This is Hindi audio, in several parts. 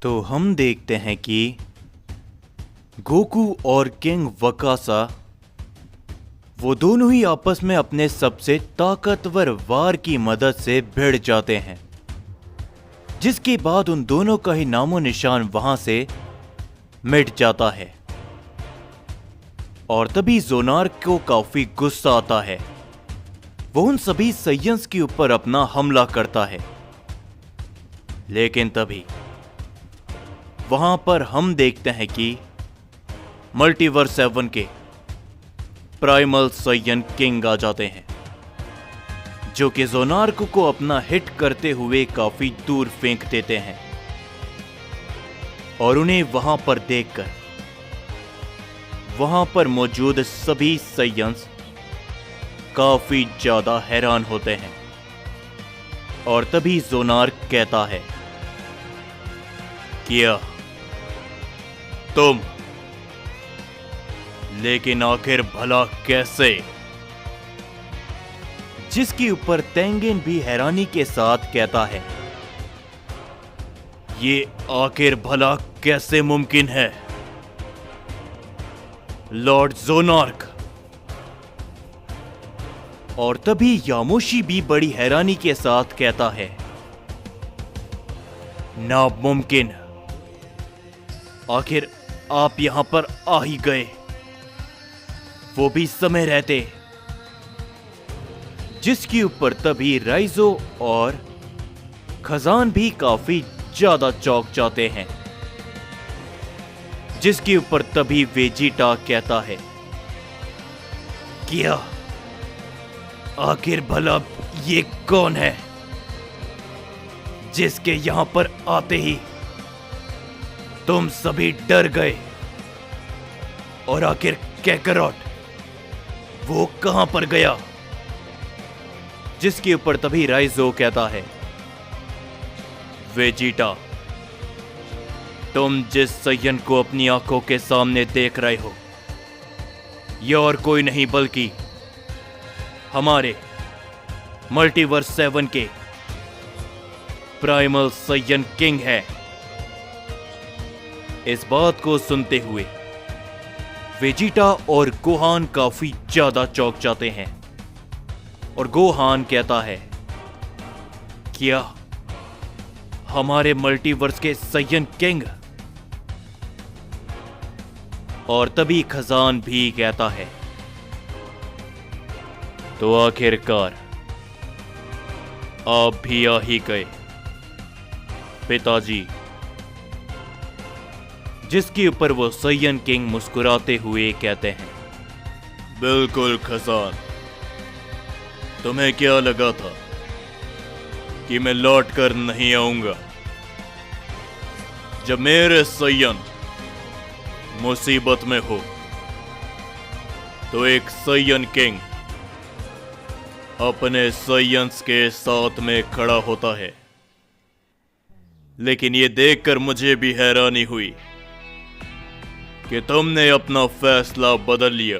तो हम देखते हैं कि गोकू और किंग वकासा वो दोनों ही आपस में अपने सबसे ताकतवर वार की मदद से भिड़ जाते हैं, जिसके बाद उन दोनों का ही नामो निशान वहां से मिट जाता है। और तभी जोनार्क को काफी गुस्सा आता है। वो उन सभी साइयंस के ऊपर अपना हमला करता है, लेकिन तभी वहां पर हम देखते हैं कि मल्टीवर्स 7 के प्राइमल साइयन किंग आ जाते हैं, जो कि जोनार्क को अपना हिट करते हुए काफी दूर फेंक देते हैं। और उन्हें वहां पर देखकर वहां पर मौजूद सभी साइयंस काफी ज्यादा हैरान होते हैं। और तभी जोनार्क कहता है, क्या तुम? लेकिन आखिर भला कैसे? जिसके ऊपर तेंगिन भी हैरानी के साथ कहता है, ये आखिर भला कैसे मुमकिन है लॉर्ड जोनार्क? और तभी यामोशी भी बड़ी हैरानी के साथ कहता है, नामुमकिन, आखिर आप यहां पर आ ही गए, वो भी समय रहते। जिसके ऊपर तभी राइजो और खजान भी काफी ज्यादा चौंक जाते हैं। जिसके ऊपर तभी वेजिटा कहता है, क्या आखिर भला ये कौन है जिसके यहां पर आते ही तुम सभी डर गए? और आखिर कैकरॉट वो कहां पर गया? जिसके ऊपर तभी राइजो कहता है, वेजिटा, तुम जिस साइयन को अपनी आंखों के सामने देख रहे हो, यह और कोई नहीं बल्कि हमारे मल्टीवर्स 7 के प्राइमल साइयन किंग है। इस बात को सुनते हुए वेजिटा और गोहान काफी ज्यादा चौंक जाते हैं। और गोहान कहता है, क्या हमारे मल्टीवर्स के साइयन किंग? और तभी खजान भी कहता है, तो आखिरकार आप भी आ ही गए पिताजी। जिसके ऊपर वो साइयन किंग मुस्कुराते हुए कहते हैं, बिल्कुल खजान, तुम्हें क्या लगा था कि मैं लौट कर नहीं आऊंगा? जब मेरे साइयन मुसीबत में हो तो एक साइयन किंग अपने साइयंस के साथ में खड़ा होता है। लेकिन ये देखकर मुझे भी हैरानी हुई कि तुमने अपना फैसला बदल लिया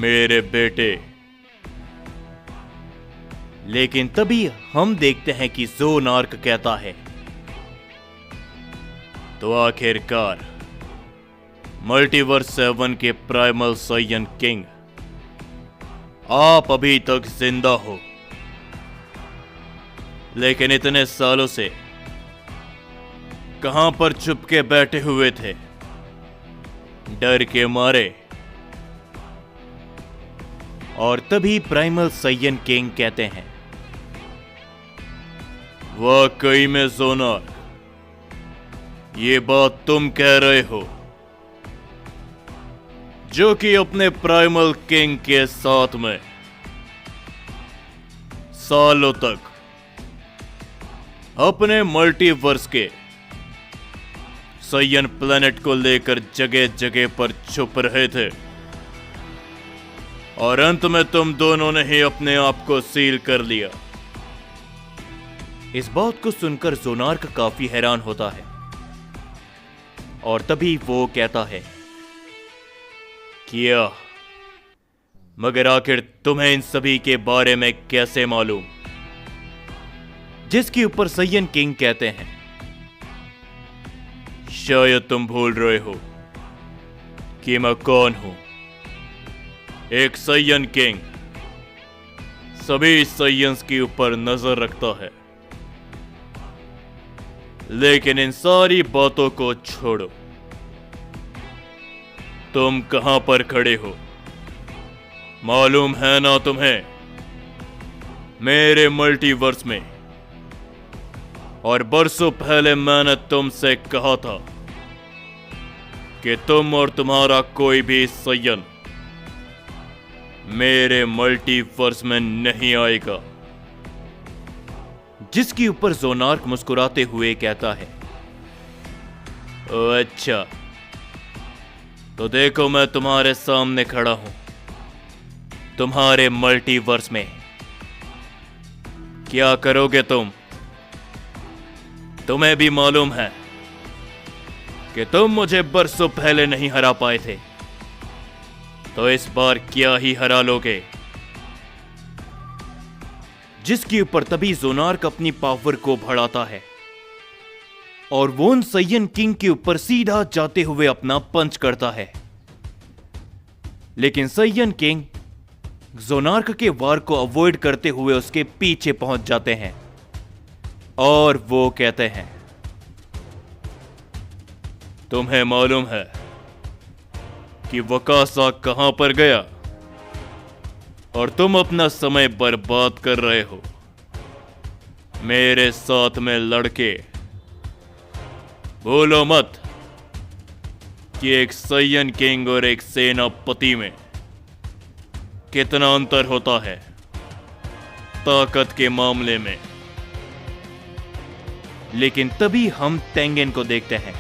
मेरे बेटे। लेकिन तभी हम देखते हैं कि जोनार्क कहता है, तो आखिरकार मल्टीवर्स 7 के प्राइमल साइयन किंग, आप अभी तक जिंदा हो। लेकिन इतने सालों से कहां पर छुप के बैठे हुए थे, डर के मारे? और तभी प्राइमल साइयन किंग कहते हैं, वाकई में जोनार्क, ये बात तुम कह रहे हो जो कि अपने प्राइमल किंग के साथ में सालों तक अपने मल्टीवर्स के साइयन प्लेनेट को लेकर जगह जगह पर छुप रहे थे, और अंत में तुम दोनों ने ही अपने आप को सील कर लिया। इस बात को सुनकर जोनार्क काफी हैरान होता है। और तभी वो कहता है, क्या? मगर आखिर तुम्हें इन सभी के बारे में कैसे मालूम? जिसके ऊपर साइयन किंग कहते हैं, शायद तुम भूल रहे हो कि मैं कौन हूं। एक साइयन किंग सभी साइयंस के ऊपर नजर रखता है। लेकिन इन सारी बातों को छोड़ो, तुम कहां पर खड़े हो मालूम है ना तुम्हें? मेरे मल्टीवर्स में। और बरसों पहले मैंने तुमसे कहा था कि तुम और तुम्हारा कोई भी साइयन मेरे मल्टीवर्स में नहीं आएगा। जिसके ऊपर ज़ोनार्क मुस्कुराते हुए कहता है, ओह अच्छा, तो देखो मैं तुम्हारे सामने खड़ा हूं, तुम्हारे मल्टीवर्स में। क्या करोगे तुम? तुम्हें भी मालूम है कि तुम मुझे बरसों पहले नहीं हरा पाए थे, तो इस बार क्या ही हरा लोगे। जिसके ऊपर तभी ज़ोनार्क अपनी पावर को बढ़ाता है और वो उन साइयन किंग के ऊपर सीधा जाते हुए अपना पंच करता है। लेकिन साइयन किंग ज़ोनार्क के वार को अवॉइड करते हुए उसके पीछे पहुंच जाते हैं और वो कहते हैं, तुम्हें मालूम है कि वकासा कहां पर गया और तुम अपना समय बर्बाद कर रहे हो मेरे साथ में लड़के। भूलो मत कि एक साइयन किंग और एक सेनापति में कितना अंतर होता है ताकत के मामले में। लेकिन तभी हम तेंगेन को देखते हैं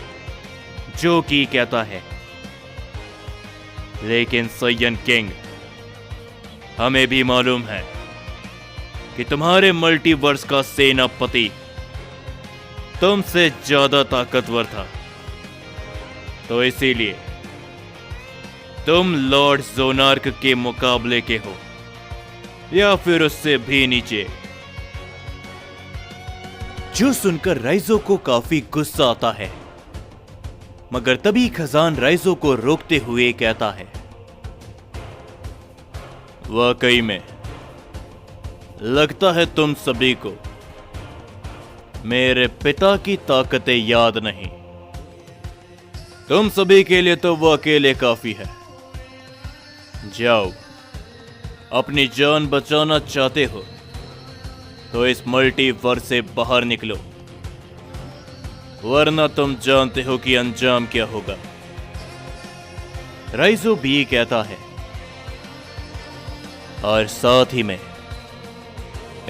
जो कि कहता है, लेकिन साइयन किंग, हमें भी मालूम है कि तुम्हारे मल्टीवर्स का सेनापति तुमसे ज्यादा ताकतवर था, तो इसीलिए तुम लॉर्ड ज़ोनार्क के मुकाबले के हो या फिर उससे भी नीचे। जो सुनकर राइजो को काफी गुस्सा आता है, मगर तभी खजान राइजो को रोकते हुए कहता है, वाकई में लगता है तुम सभी को मेरे पिता की ताकतें याद नहीं। तुम सभी के लिए तो वो अकेले काफी है। जाओ, अपनी जान बचाना चाहते हो तो इस मल्टीवर्स से बाहर निकलो, वरना तुम जानते हो कि अंजाम क्या होगा। राइजो भी कहता है, और साथ ही में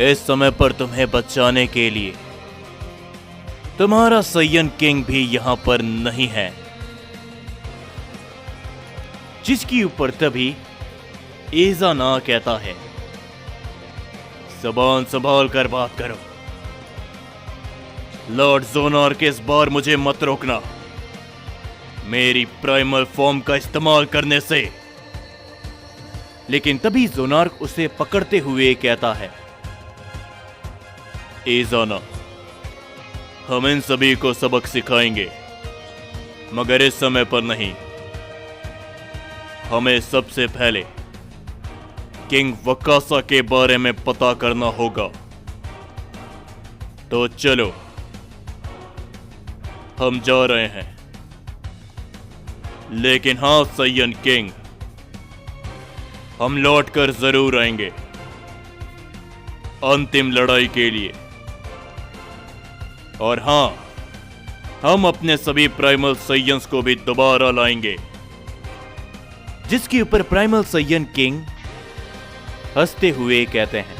इस समय पर तुम्हें बचाने के लिए तुम्हारा साइयन किंग भी यहां पर नहीं है। जिसके ऊपर तभी इज़ाना कहता है, ज़बान संभाल कर बात करो। लॉर्ड ज़ोनार्क, इस बार मुझे मत रोकना मेरी प्राइमल फॉर्म का इस्तेमाल करने से। लेकिन तभी ज़ोनार्क उसे पकड़ते हुए कहता है, इज़ाना, हम इन सभी को सबक सिखाएंगे, मगर इस समय पर नहीं। हमें सबसे पहले किंग वकासा के बारे में पता करना होगा। तो चलो, हम जा रहे हैं। लेकिन हां साइयन किंग, हम लौट कर जरूर आएंगे अंतिम लड़ाई के लिए। और हां, हम अपने सभी प्राइमल साइयंस को भी दोबारा लाएंगे। जिसके ऊपर प्राइमल साइयन किंग हंसते हुए कहते हैं,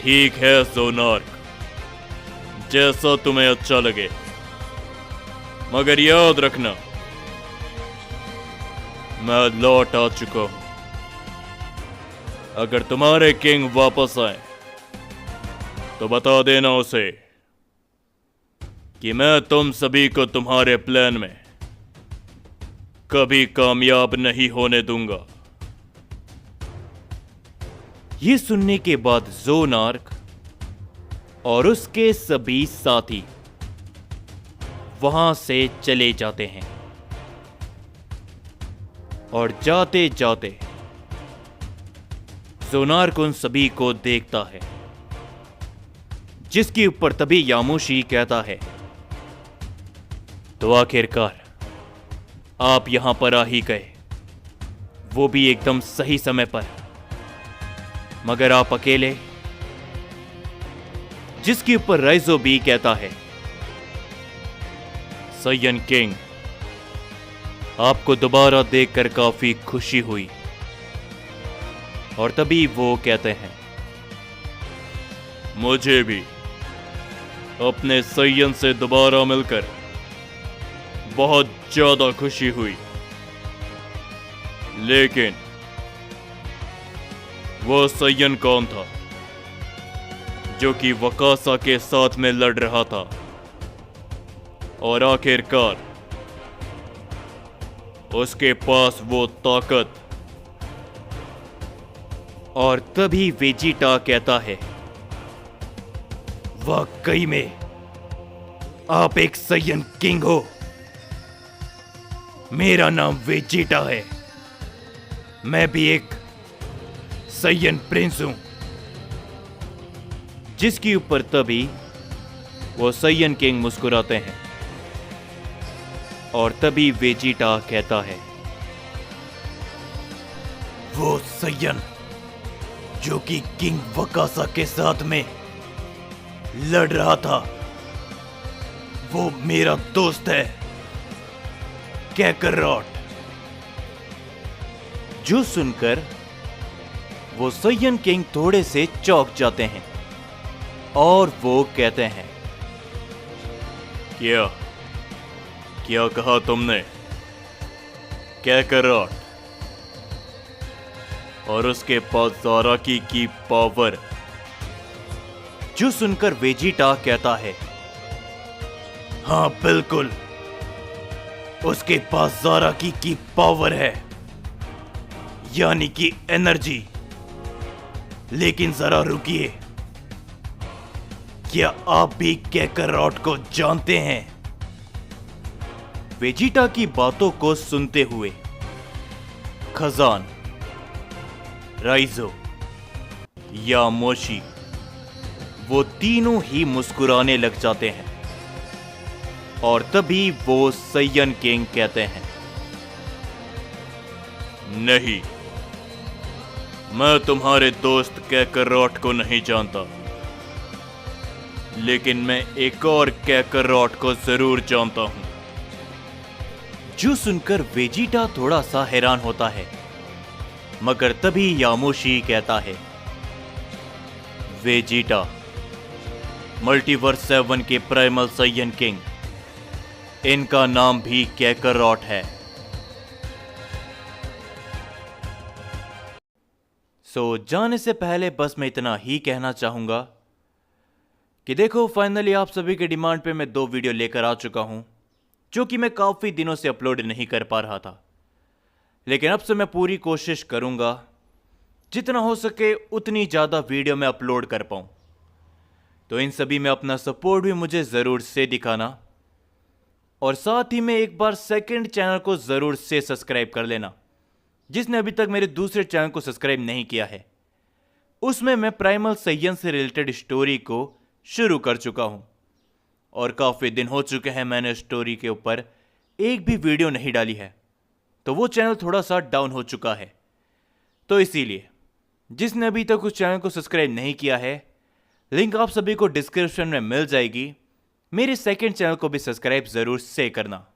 ठीक है ज़ोनार्क, जैसा तुम्हें अच्छा लगे, मगर याद रखना मैं लौट आ चुका हूं। अगर तुम्हारे किंग वापस आए तो बता देना उसे कि मैं तुम सभी को तुम्हारे प्लान में कभी कामयाब नहीं होने दूंगा। ये सुनने के बाद ज़ोनार्क और उसके सभी साथी वहां से चले जाते हैं और जाते जाते जोनार्क उन सभी को देखता है, जिसके ऊपर तभी यामोशी कहता है, तो आखिरकार आप यहां पर आ ही गए, वो भी एकदम सही समय पर, मगर आप अकेले। जिसके ऊपर राइजो भी कहता है, साइयन किंग, आपको दोबारा देखकर काफी खुशी हुई। और तभी वो कहते हैं, मुझे भी अपने साइयन से दोबारा मिलकर बहुत ज्यादा खुशी हुई, लेकिन वो साइयन कौन था जो कि वकासा के साथ में लड़ रहा था? और आखिरकार उसके पास वो ताकत। और तभी वेजिटा कहता है, वाकई में आप एक साइयन किंग हो। मेरा नाम वेजिटा है, मैं भी एक साइयन प्रिंस हूं। जिसके ऊपर तभी वो साइयन किंग मुस्कुराते हैं और तभी वेजिटा कहता है, वो साइयन जो कि किंग वकासा के साथ में लड़ रहा था, वो मेरा दोस्त है, कैकरॉट। जो सुनकर वो साइयन किंग थोड़े से चौंक जाते हैं और वो कहते हैं, क्या क्या कहा तुमने? कैकरॉट और उसके पास ज़ाराकी की पावर। जो सुनकर वेजिटा कहता है, हाँ बिल्कुल, उसके पास ज़ाराकी की पावर है, यानी कि एनर्जी। लेकिन जरा रुकिए, क्या आप भी कैकरॉट को जानते हैं? वेजिटा की बातों को सुनते हुए खजान, राइजो, यामोशी वो तीनों ही मुस्कुराने लग जाते हैं। और तभी वो साइयन किंग कहते हैं, नहीं, मैं तुम्हारे दोस्त कैकरॉट को नहीं जानता, लेकिन मैं एक और कैकरॉट को जरूर जानता हूं। जो सुनकर वेजिटा थोड़ा सा हैरान होता है, मगर तभी यामोशी कहता है, वेजिटा, मल्टीवर्स 7 के प्राइमल साइयन किंग, इनका नाम भी कैकरॉट है। जाने से पहले बस मैं इतना ही कहना चाहूंगा कि देखो, फाइनली आप सभी के डिमांड पे मैं 2 वीडियो लेकर आ चुका हूं, जो कि मैं काफी दिनों से अपलोड नहीं कर पा रहा था। लेकिन अब से मैं पूरी कोशिश करूंगा जितना हो सके उतनी ज्यादा वीडियो मैं अपलोड कर पाऊं। तो इन सभी में अपना सपोर्ट भी मुझे जरूर से दिखाना, और साथ ही में एक बार सेकंड चैनल को जरूर से सब्सक्राइब कर लेना। जिसने अभी तक मेरे दूसरे चैनल को सब्सक्राइब नहीं किया है, उसमें मैं प्राइमल साइयन से रिलेटेड स्टोरी को शुरू कर चुका हूं, और काफी दिन हो चुके हैं मैंने स्टोरी के ऊपर एक भी वीडियो नहीं डाली है, तो वो चैनल थोड़ा सा डाउन हो चुका है। तो इसीलिए जिसने अभी तक उस चैनल को सब्सक्राइब नहीं किया है, लिंक आप सभी को डिस्क्रिप्शन में मिल जाएगी। मेरे सेकंड चैनल को भी सब्सक्राइब जरूर से करना।